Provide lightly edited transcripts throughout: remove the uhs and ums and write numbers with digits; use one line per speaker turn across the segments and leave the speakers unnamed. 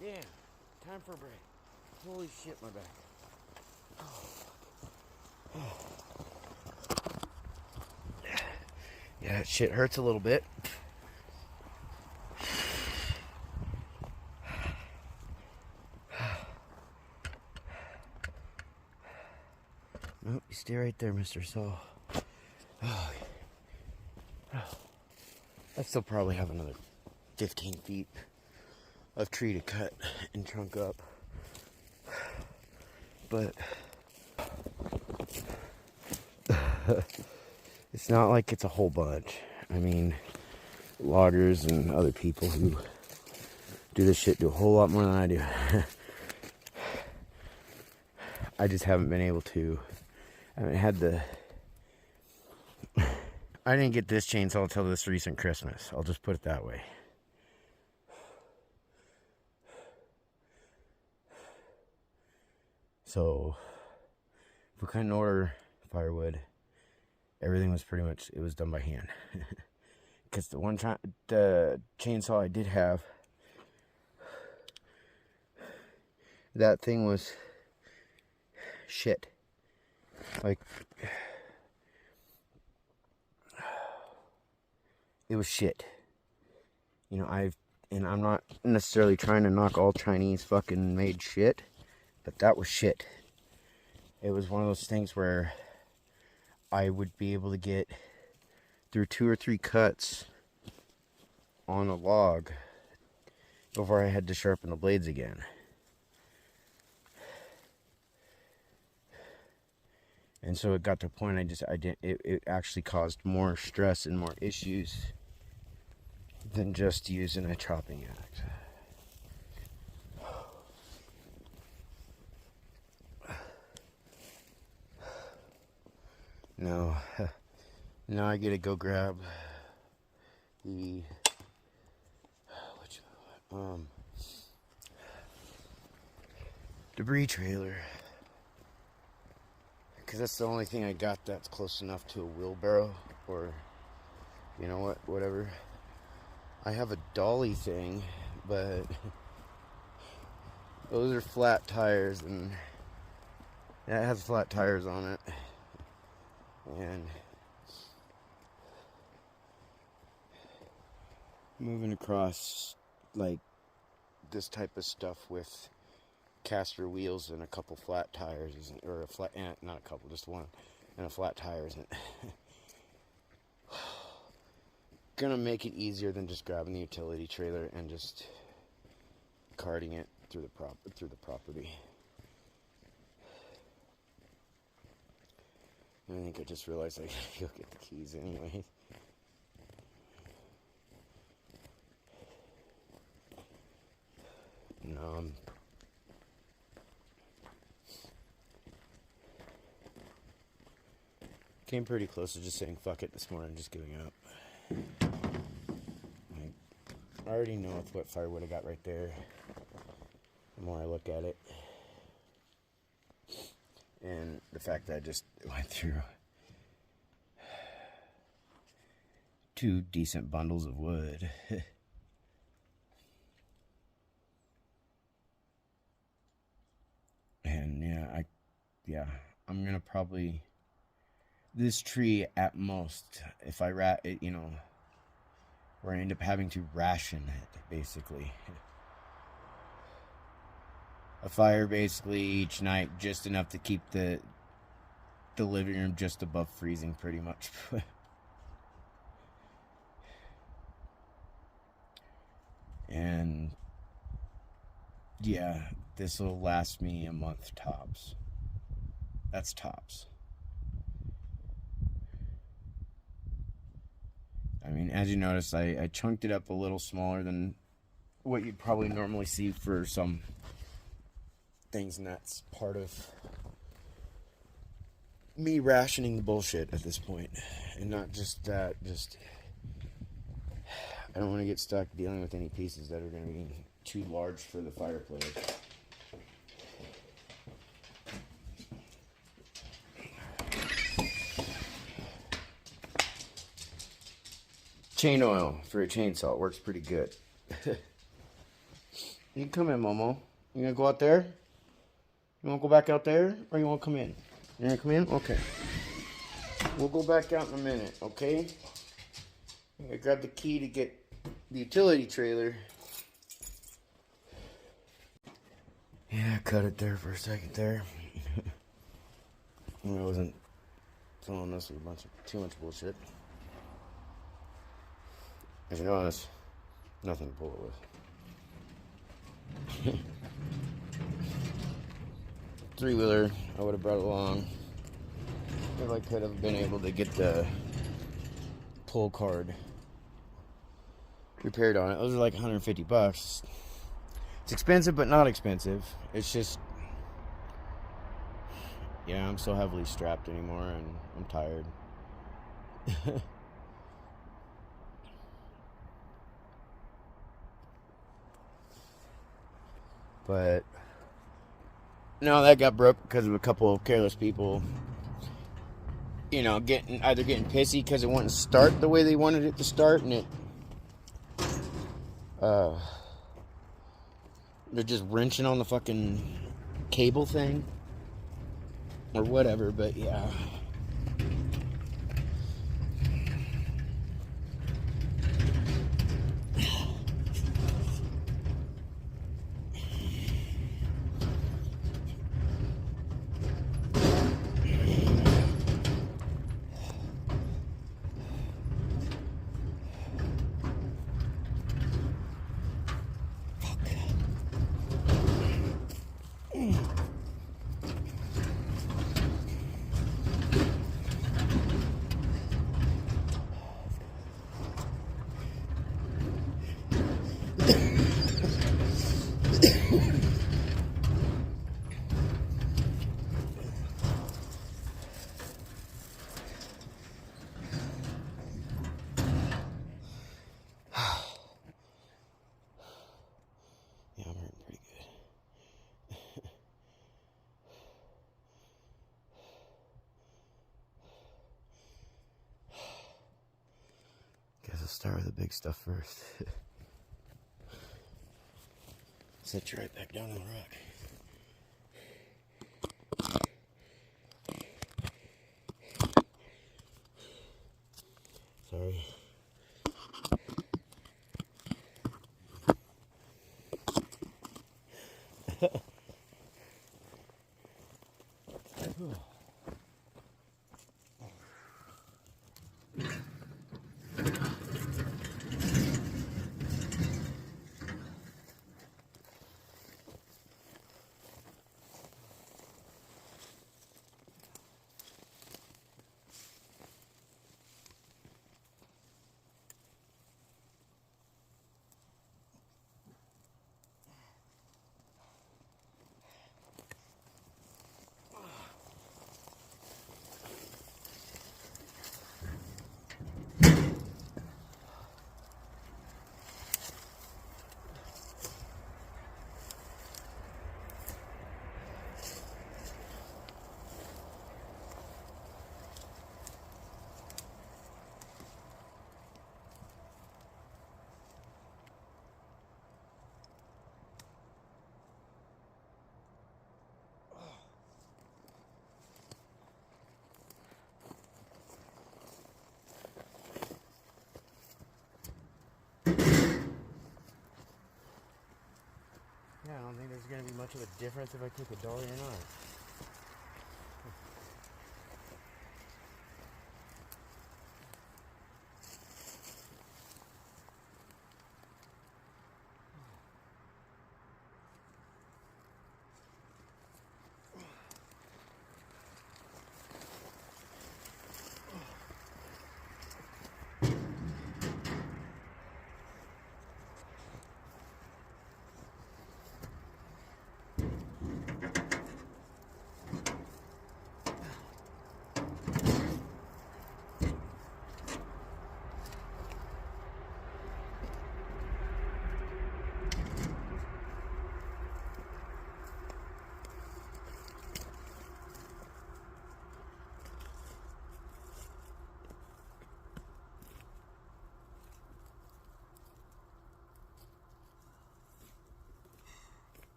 Damn, time for a break. Holy shit, my back. Yeah, that shit hurts a little bit. Nope, you stay right there, Mr. Saul. Oh. I still probably have another 15 feet of tree to cut and trunk up. But it's not like it's a whole bunch. I mean, loggers and other people who do this shit do a whole lot more than I do. I just haven't been able to. I haven't had the... I didn't get this chainsaw until this recent Christmas. I'll just put it that way. So, if we couldn't order firewood, everything was pretty much, it was done by hand. Because the chainsaw I did have, that thing was shit. Like, it was shit. You know, I'm not necessarily trying to knock all Chinese fucking made shit, but that was shit. It was one of those things where I would be able to get through 2 or 3 cuts on a log before I had to sharpen the blades again. And so it got to a point it actually caused more stress and more issues than just using a chopping axe. Now I gotta go grab the debris trailer, because that's the only thing I got that's close enough to a wheelbarrow, or you know what, whatever. I have a dolly thing, but those are flat tires, and it has flat tires on it. And moving across like this type of stuff with caster wheels and a couple flat tires isn't, or a flat, not a couple, just one, and a flat tire isn't gonna make it easier than just grabbing the utility trailer and just carting it through the property. I think I just realized I gotta go get the keys anyway. No, came pretty close to just saying fuck it this morning, just giving up. I already know what firewood I got right there. The more I look at it, and the fact that I just went through 2 decent bundles of wood. And I'm gonna probably, this tree at most, if I where I end up having to ration it, basically. A fire basically each night, just enough to keep the living room just above freezing, pretty much. And yeah, this will last me a month tops. That's tops. I mean, as you notice, I chunked it up a little smaller than what you'd probably normally see for some things, and that's part of me rationing the bullshit at this point. And not just that, just I don't want to get stuck dealing with any pieces that are going to be too large for the fireplace. Chain oil for a chainsaw. It works pretty good. You can come in, Momo. You gonna go out there? You wanna go back out there? Or you wanna come in? You wanna come in? Okay. We'll go back out in a minute, okay? I'm gonna grab the key to get the utility trailer. Yeah, cut it there for a second there. I wasn't filling this with a bunch of too much bullshit. If you notice, nothing to pull it with. Three-wheeler, I would have brought it along if I could have been able to get the pull card repaired on it. Those are like $150. It's expensive, but not expensive. It's just, yeah, I'm so heavily strapped anymore, and I'm tired. But no, that got broke because of a couple of careless people, you know, either getting pissy because it wouldn't start the way they wanted it to start, and they're just wrenching on the fucking cable thing or whatever. But yeah. Guess I'll start with the big stuff first. Set you right back down on the rock. Sorry. Yeah, I don't think there's going to be much of a difference if I take a dolly or not.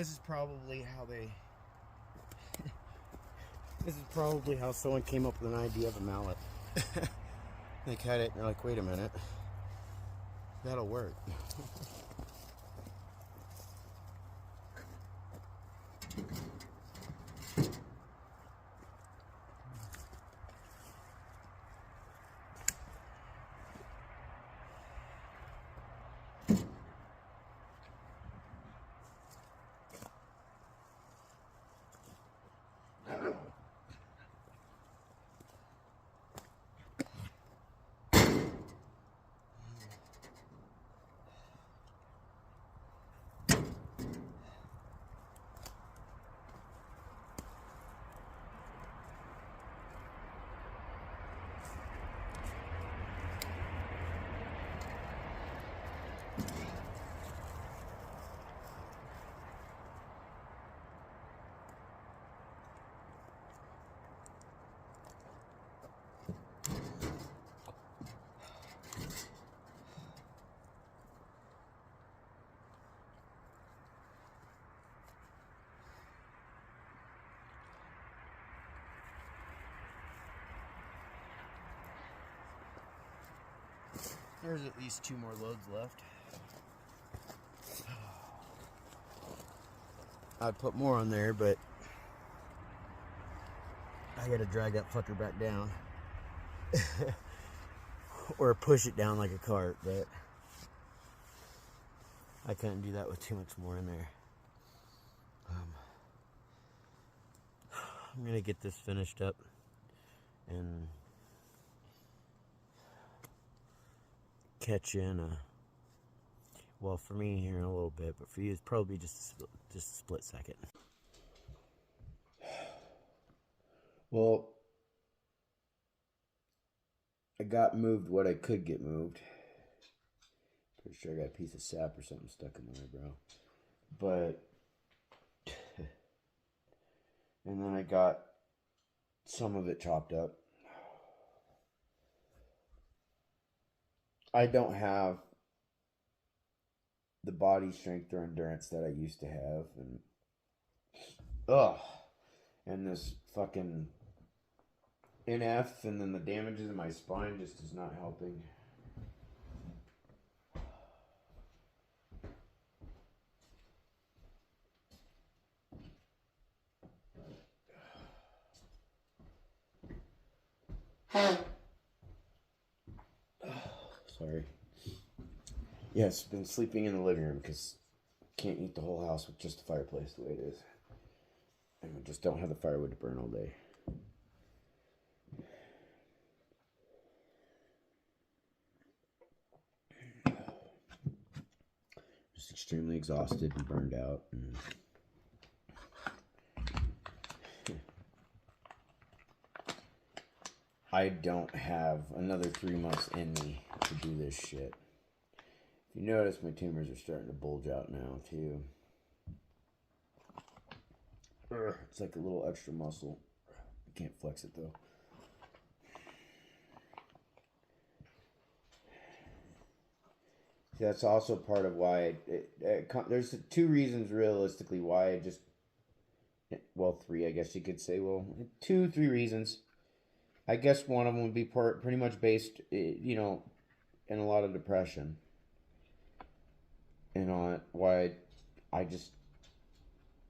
this is probably how they... This is probably how someone came up with an idea of a mallet. They cut it and they're like, wait a minute. That'll work. There's at least 2 more loads left. I'd put more on there, but I gotta drag that fucker back down. Or push it down like a cart, but I couldn't do that with too much more in there. I'm gonna get this finished up and catch you in well, for me here in a little bit, but for you it's probably just a split second. Well, I got moved what I could get moved. Pretty sure I got a piece of sap or something stuck in my eyebrow. But and then I got some of it chopped up. I don't have the body strength or endurance that I used to have, and this fucking NF, and then the damages in my spine just is not helping. Sorry. Yes, been sleeping in the living room because can't eat the whole house with just the fireplace the way it is. And we just don't have the firewood to burn all day. Just extremely exhausted and burned out. And I don't have another 3 months in me to do this shit. If you notice, my tumors are starting to bulge out now, too. It's like a little extra muscle. I can't flex it, though. That's also part of why there's 2 reasons realistically why I just, well, 3 I guess you could say. Well, 2, 3 reasons. I guess one of them would be pretty much based, in a lot of depression. And on why I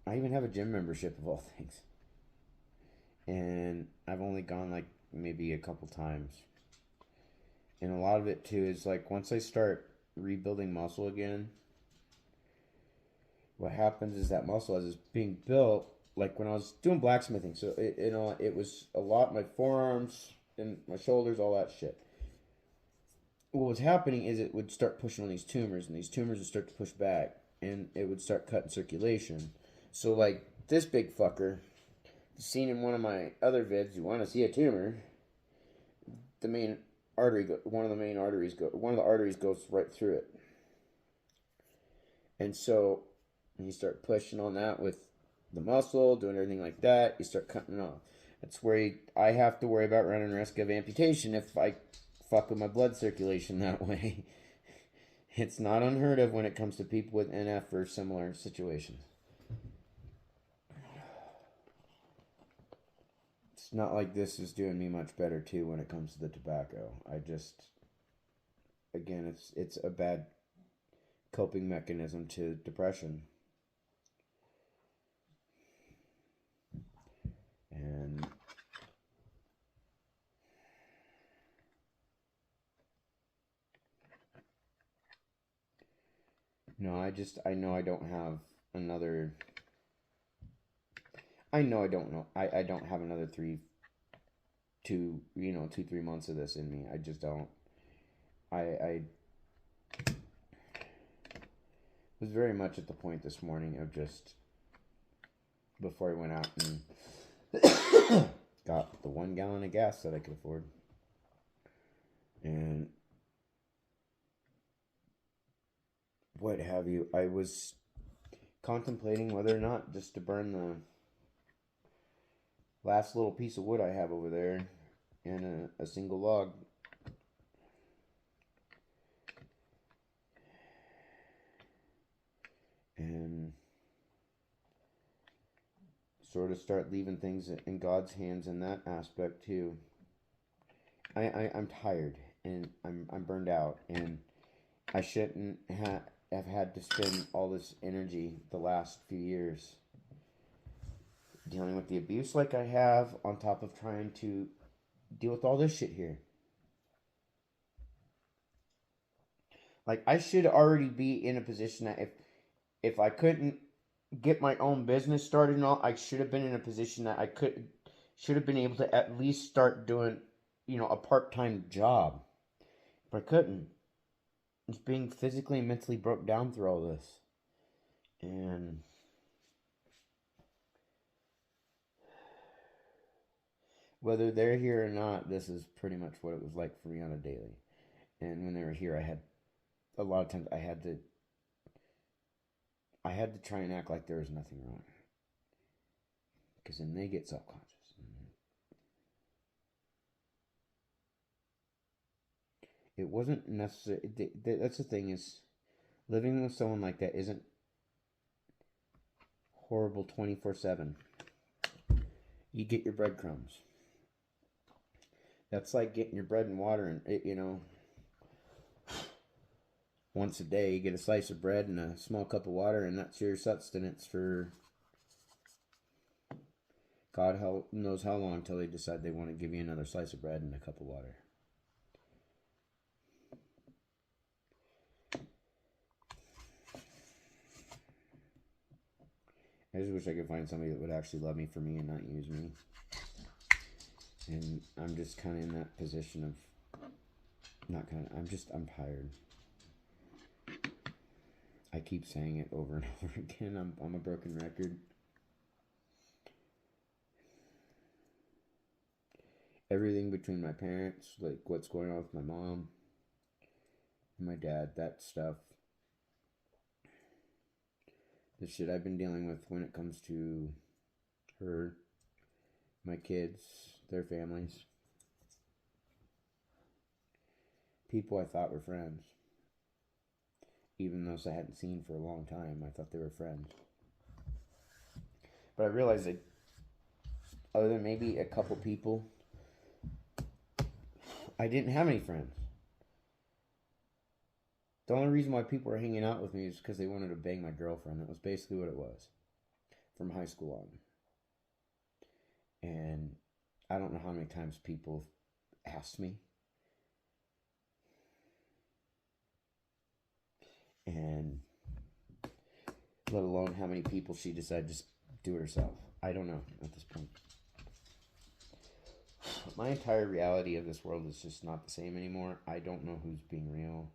even have a gym membership of all things. And I've only gone like maybe a couple times. And a lot of it too is like once I start rebuilding muscle again, what happens is that muscle as it's being built, like when I was doing blacksmithing, so it was a lot my forearms and my shoulders, all that shit. What was happening is it would start pushing on these tumors, and these tumors would start to push back, and it would start cutting circulation. So like this big fucker, seen in one of my other vids, you want to see a tumor, the main artery, one of the arteries goes right through it. And so when you start pushing on that with the muscle, doing everything like that, you start cutting it off. That's where I have to worry about running risk of amputation if I fuck with my blood circulation that way. It's not unheard of when it comes to people with NF or similar situations. not like this is doing me much better too when it comes to the tobacco. I just, again, it's a bad coping mechanism to depression. And no, I know I don't have another, I know I don't know, I don't have another 2, 3 months of this in me. I just don't. I was very much at the point this morning of just, before I went out and got the 1 gallon of gas that I could afford. And what have you, I was contemplating whether or not just to burn the last little piece of wood I have over there in a single log. And sort of start leaving things in God's hands in that aspect too. I'm tired and I'm burned out, and I shouldn't have had to spend all this energy the last few years dealing with the abuse like I have, on top of trying to deal with all this shit here. Like, I should already be in a position that if I couldn't get my own business started and all, I should have been in a position that should have been able to at least start doing, a part-time job. But I couldn't. Just being physically and mentally broke down through all this. And whether they're here or not, this is pretty much what it was like for me on a daily. And when they were here, I had a lot of times I had to try and act like there was nothing wrong, because then they get self-conscious. It wasn't necessary. That's the thing, is living with someone like that isn't horrible 24/7. You get your breadcrumbs. That's like getting your bread and water, and once a day. You get a slice of bread and a small cup of water, and that's your sustenance for God knows how long, until they decide they want to give you another slice of bread and a cup of water. I just wish I could find somebody that would actually love me for me and not use me. And I'm just kind of in that position of, I'm tired. I keep saying it over and over again. I'm a broken record. Everything between my parents, like what's going on with my mom and my dad, that stuff. The shit I've been dealing with when it comes to her, my kids, their families. People I thought were friends. Even those I hadn't seen for a long time, I thought they were friends. But I realized that other than maybe a couple people, I didn't have any friends. The only reason why people were hanging out with me is because they wanted to bang my girlfriend. That was basically what it was. From high school on. And I don't know how many times people asked me. And let alone how many people she decided to just do it herself. I don't know at this point. My entire reality of this world is just not the same anymore. I don't know who's being real.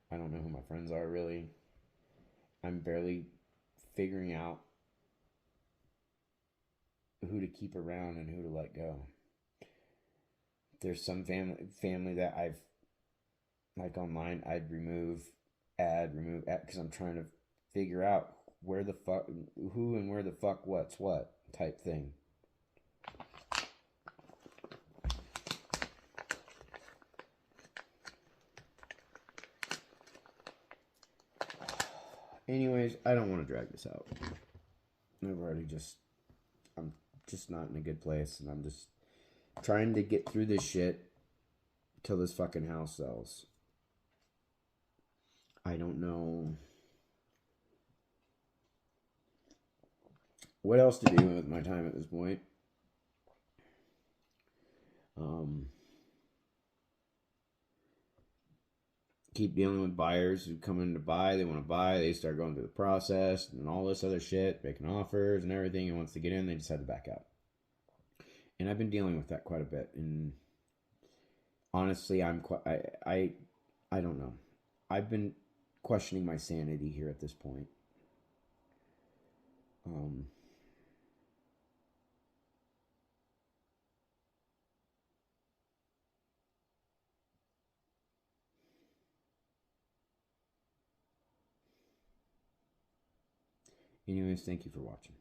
I don't know who my friends are, really. I'm barely figuring out who to keep around and who to let go. There's some family that I've, like online, I'd add, because I'm trying to figure out who and where the fuck what's what type thing. Anyways, I don't want to drag this out. I'm just not in a good place, and I'm just trying to get through this shit till this fucking house sells. I don't know what else to do with my time at this point. Keep dealing with buyers who come in to buy. They want to buy. They start going through the process and all this other shit, making offers and everything. And once they get in, they decide to back out. And I've been dealing with that quite a bit. And honestly, I don't know. I've been questioning my sanity here at this point. Anyways, thank you for watching.